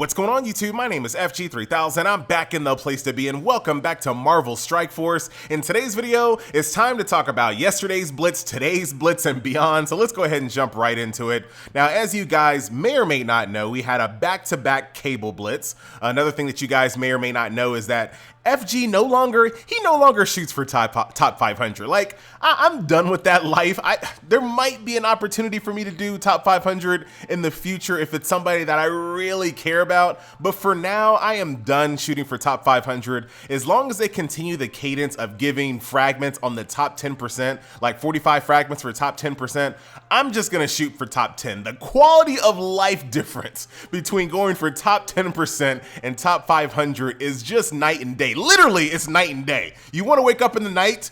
What's going on, YouTube? My name is FG3000. I'm back in the place to be, and welcome back to Marvel Strike Force. In today's video, it's time to talk about yesterday's Blitz, today's Blitz, and beyond. So let's go ahead and jump right into it. Now, as you guys may or may not know, we had a back-to-back Cable Blitz. Another thing that you guys may or may not know is that FG no longer shoots for top 500. Like, I'm done with that life. There might be an opportunity for me to do top 500 in the future if it's somebody that I really care about. But for now, I am done shooting for top 500. As long as they continue the cadence of giving fragments on the top 10%, like 45 fragments for top 10%, I'm just gonna shoot for top 10. The quality of life difference between going for top 10% and top 500 is just night and day. Literally, it's night and day. You want to wake up in the night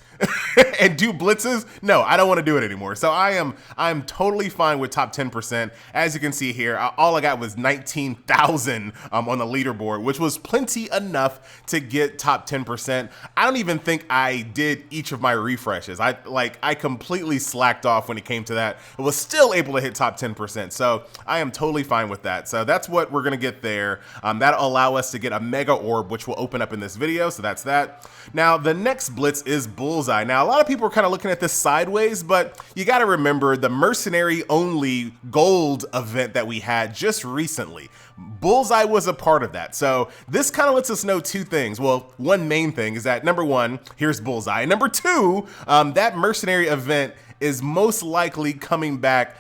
and do blitzes? No, I don't want to do it anymore. So I'm totally fine with top 10%. As you can see here, all I got was 19,000 on the leaderboard, which was plenty enough to get top 10%. I don't even think I did each of my refreshes. I completely slacked off when it came to that. I was still able to hit top 10%. So I am totally fine with that. So that's what we're going to get there. That'll allow us to get a mega orb, which will open up in this video. So that's that. Now, the next blitz is Bullseye. Now, a lot of people are kind of looking at this sideways, but you got to remember the mercenary only gold event that we had just recently. Bullseye was a part of that. So this kind of lets us know two things. Well, one main thing is that number one, here's Bullseye. And number two, that mercenary event is most likely coming back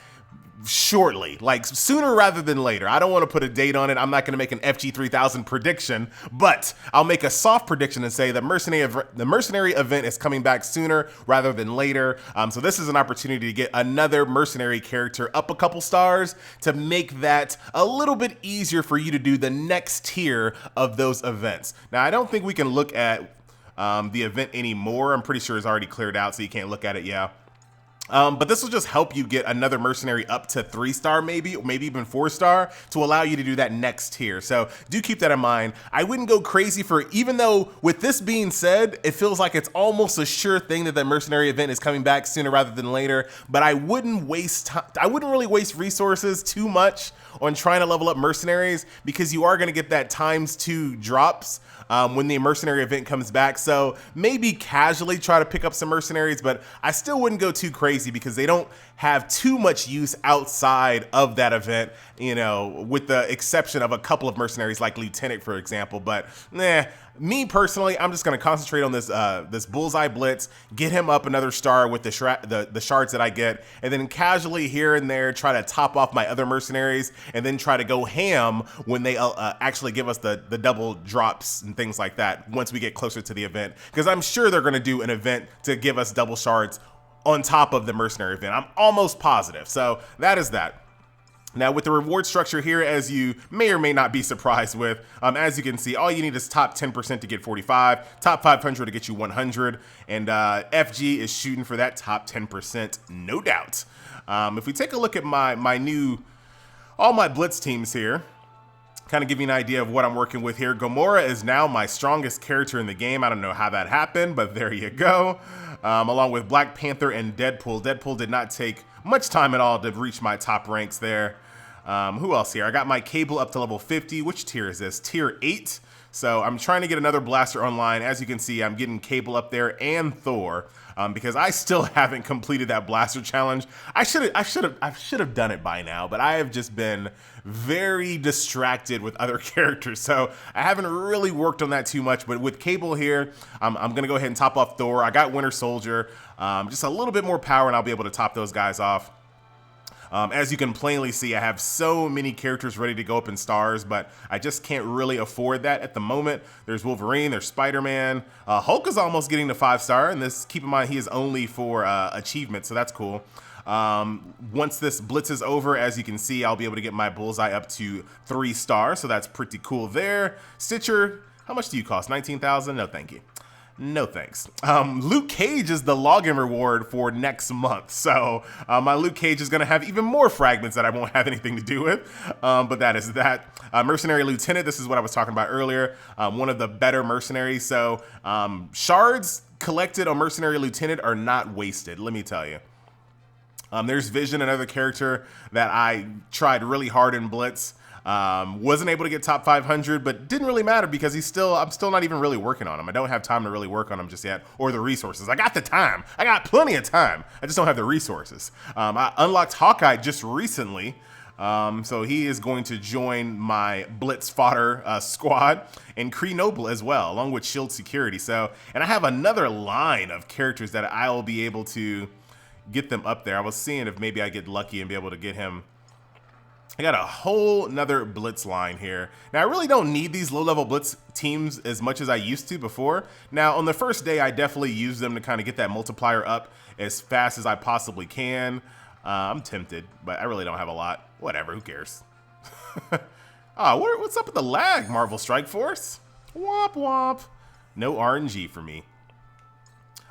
shortly, like sooner rather than later. I don't want to put a date on it. I'm not going to make an FG3000 prediction, but I'll make a soft prediction and say the mercenary event is coming back sooner rather than later. So this is an opportunity to get another mercenary character up a couple stars to make that a little bit easier for you to do the next tier of those events. Now, I don't think we can look at the event anymore. I'm pretty sure it's already cleared out, so you can't look at it. Yeah. But this will just help you get another mercenary up to 3-star, maybe even 4-star, to allow you to do that next tier. So do keep that in mind. I wouldn't go crazy for, even though with this being said, it feels like it's almost a sure thing that mercenary event is coming back sooner rather than later, but I wouldn't really waste resources too much on trying to level up mercenaries, because you are going to get that ×2 drops when the mercenary event comes back. So maybe casually try to pick up some mercenaries, but I still wouldn't go too crazy because they don't have too much use outside of that event, you know, with the exception of a couple of mercenaries like Lieutenant, for example. But me personally, I'm just going to concentrate on this this Bullseye Blitz, get him up another star with the shards that I get, and then casually here and there try to top off my other mercenaries, and then try to go ham when they actually give us the double drops and things like that once we get closer to the event, because I'm sure they're going to do an event to give us double shards on top of the mercenary event. I'm almost positive. So that is that. Now, with the reward structure here, as you may or may not be surprised with, as you can see, all you need is top 10% to get 45, top 500 to get you 100, and FG is shooting for that top 10%, no doubt. If we take a look at all my Blitz teams here, kind of give you an idea of what I'm working with here. Gamora is now my strongest character in the game. I don't know how that happened, but there you go. Along with Black Panther and Deadpool. Deadpool did not take much time at all to reach my top ranks there. Who else here? I got my Cable up to level 50. Which tier is this? Tier 8. So I'm trying to get another blaster online. As you can see, I'm getting Cable up there and Thor, because I still haven't completed that blaster challenge. I should have done it by now, but I have just been very distracted with other characters, so I haven't really worked on that too much. But with Cable here, I'm gonna go ahead and top off Thor. I got Winter Soldier, just a little bit more power, and I'll be able to top those guys off. As you can plainly see, I have so many characters ready to go up in stars, but I just can't really afford that at the moment. There's Wolverine, there's Spider-Man. Hulk is almost getting to 5-star, and this, keep in mind, he is only for achievement, so that's cool. Once this blitz is over, as you can see, I'll be able to get my Bullseye up to 3-star, so that's pretty cool there. Stitcher, how much do you cost? 19,000? No, thank you. No thanks. Luke Cage is the login reward for next month. So my Luke Cage is going to have even more fragments that I won't have anything to do with. But that is that. Mercenary Lieutenant, this is what I was talking about earlier. One of the better mercenaries. So shards collected on Mercenary Lieutenant are not wasted, let me tell you. There's Vision, another character that I tried really hard in Blitz. Wasn't able to get top 500, but didn't really matter because I'm still not even really working on him. I don't have time to really work on him just yet, or the resources. I got the time. I got plenty of time. I just don't have the resources. I unlocked Hawkeye just recently. So he is going to join my Blitz fodder squad, and Kree Noble as well, along with Shield Security. So, and I have another line of characters that I will be able to get them up there. I was seeing if maybe I get lucky and be able to get him. I got a whole nother Blitz line here. Now, I really don't need these low-level Blitz teams as much as I used to before. Now, on the first day, I definitely used them to kind of get that multiplier up as fast as I possibly can. I'm tempted, but I really don't have a lot. Whatever, who cares? Oh, what's up with the lag, Marvel Strike Force? Womp womp. No RNG for me.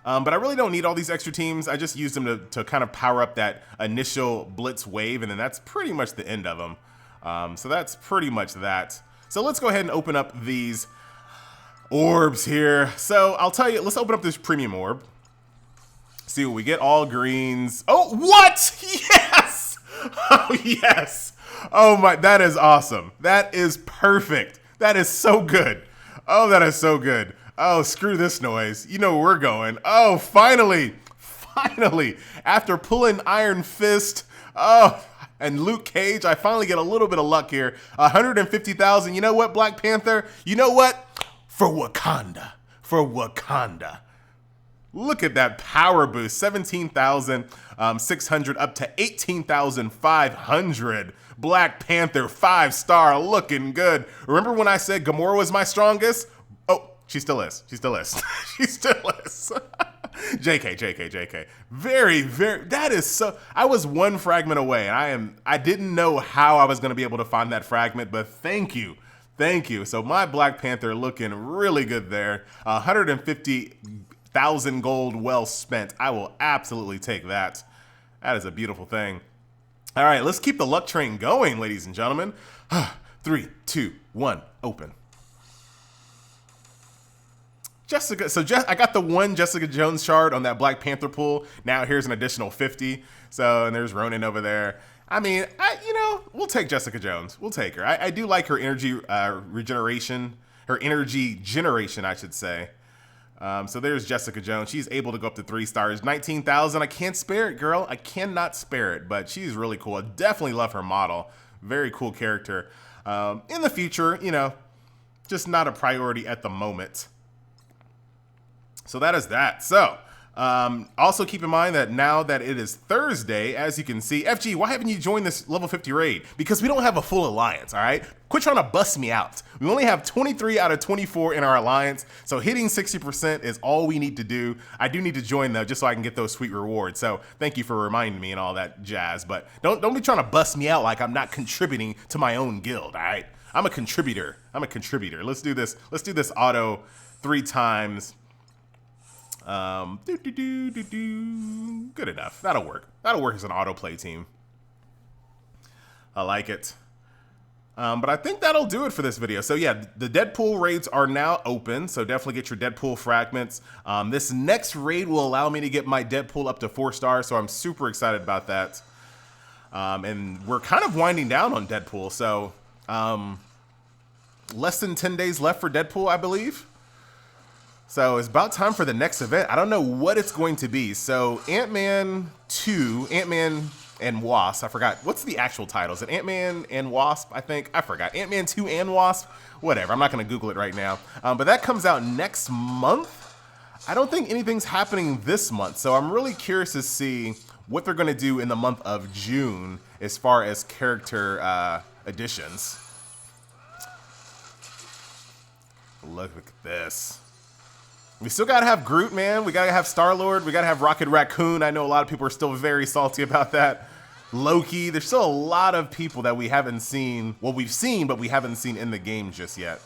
But I really don't need all these extra teams. I just use them to kind of power up that initial Blitz wave, and then that's pretty much the end of them. So that's pretty much that. So let's go ahead and open up these orbs here. So I'll tell you, let's open up this premium orb. See what we get. All greens. Oh, what? Yes! Oh, yes. Oh my, that is awesome. That is perfect. That is so good. Oh, that is so good. Oh, screw this noise. You know where we're going. Oh, finally. Finally. After pulling Iron Fist, oh, and Luke Cage, I finally get a little bit of luck here. 150,000. You know what, Black Panther? You know what? For Wakanda. For Wakanda. Look at that power boost, 17,600 up to 18,500. Black Panther 5-star, looking good. Remember when I said Gamora was my strongest? Oh, she still is. She still is. She still is. JK. Very, that is so, I was one fragment away, and I didn't know how I was going to be able to find that fragment, but thank you. Thank you. So my Black Panther looking really good there. 150,000 gold well spent. I will absolutely take that. That is a beautiful thing. All right, let's keep the luck train going, ladies and gentlemen. 3, 2, 1, open. Jessica, so I got the one Jessica Jones shard on that Black Panther pool. Now here's an additional 50. So, and there's Ronan over there. I mean, we'll take Jessica Jones. We'll take her. I do like her energy regeneration, her energy generation, I should say. So there's Jessica Jones. She's able to go up to 3 stars. 19,000. I can't spare it, girl. I cannot spare it, but she's really cool. I definitely love her model. Very cool character. In the future, just not a priority at the moment. So that is that. So also keep in mind that now that it is Thursday, as you can see, FG, why haven't you joined this level 50 raid? Because we don't have a full alliance, all right? Quit trying to bust me out. We only have 23 out of 24 in our alliance, so hitting 60% is all we need to do. I do need to join though, just so I can get those sweet rewards. So thank you for reminding me and all that jazz, but don't be trying to bust me out like I'm not contributing to my own guild, all right? I'm a contributor. Let's do this. Let's do this auto 3 times. Good enough. That'll work. That'll work as an autoplay team. I like it. But I think that'll do it for this video. So yeah, the Deadpool raids are now open, so definitely get your Deadpool fragments. This next raid will allow me to get my Deadpool up to 4 stars, so I'm super excited about that. And we're kind of winding down on Deadpool, so less than 10 days left for Deadpool, I believe. So it's about time for the next event. I don't know what it's going to be. So Ant-Man 2, Ant-Man and Wasp, I forgot. What's the actual title? Is it Ant-Man and Wasp, I think? I forgot. Ant-Man 2 and Wasp? Whatever, I'm not gonna Google it right now. But that comes out next month. I don't think anything's happening this month. So I'm really curious to see what they're gonna do in the month of June as far as character additions. Look at this. We still gotta have Groot, man. We gotta have Star-Lord. We gotta have Rocket Raccoon. I know a lot of people are still very salty about that. Loki. There's still a lot of people that we haven't seen. Well, we've seen, but we haven't seen in the game just yet.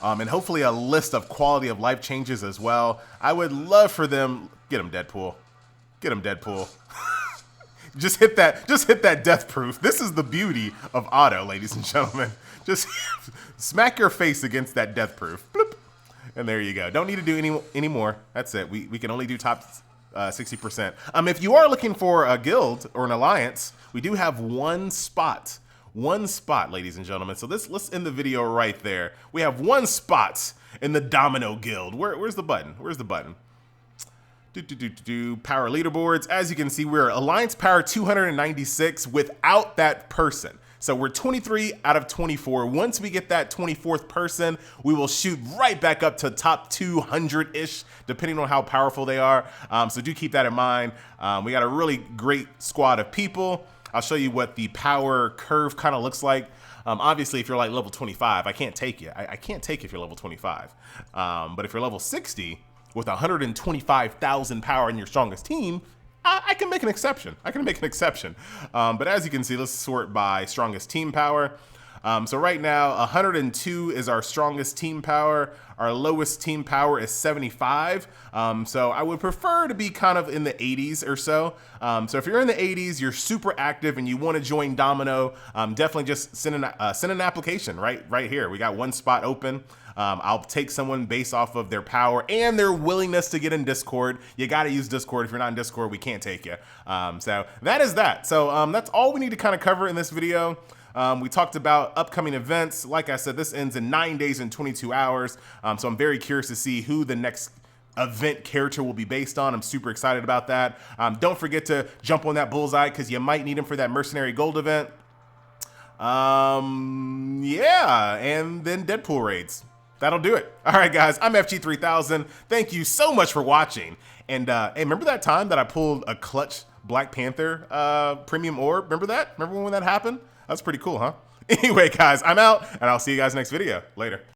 And hopefully a list of quality of life changes as well. I would love for them. Get him, Deadpool. Get him, Deadpool. Just hit that death proof. This is the beauty of auto, ladies and gentlemen. Just smack your face against that death proof. Bloop. And there you go. Don't need to do any more. That's it. We can only do top 60%. If you are looking for a guild or an alliance, we do have one spot One spot, ladies and gentlemen. So let's end the video right there. We have one spot in the Domino Guild. Where's the button? Where's the button? Power leaderboards. As you can see, we're Alliance Power 296 without that person. So we're 23 out of 24. Once we get that 24th person, we will shoot right back up to top 200-ish, depending on how powerful they are. So do keep that in mind. We got a really great squad of people. I'll show you what the power curve kind of looks like. Obviously, if you're like level 25, I can't take you. I can't take you if you're level 25. But if you're level 60 with 125,000 power in your strongest team, I can make an exception. I can make an exception. But as you can see, let's sort by strongest team power. So right now, 102 is our strongest team power. Our lowest team power is 75. So I would prefer to be kind of in the 80s or so. So if you're in the 80s, you're super active and you want to join Domino, definitely just send an application right here. We got one spot open. I'll take someone based off of their power and their willingness to get in Discord. You got to use Discord. If you're not in Discord, we can't take you. So that is that. So that's all we need to kind of cover in this video. We talked about upcoming events. Like I said, this ends in 9 days and 22 hours. So I'm very curious to see who the next event character will be based on. I'm super excited about that. Don't forget to jump on that bullseye because you might need him for that mercenary gold event. Yeah, and then Deadpool raids. That'll do it. All right, guys, I'm FG3000. Thank you so much for watching. And hey, remember that time that I pulled a clutch Black Panther premium orb? Remember that? Remember when that happened? That's pretty cool, huh? Anyway, guys, I'm out, and I'll see you guys next video. Later.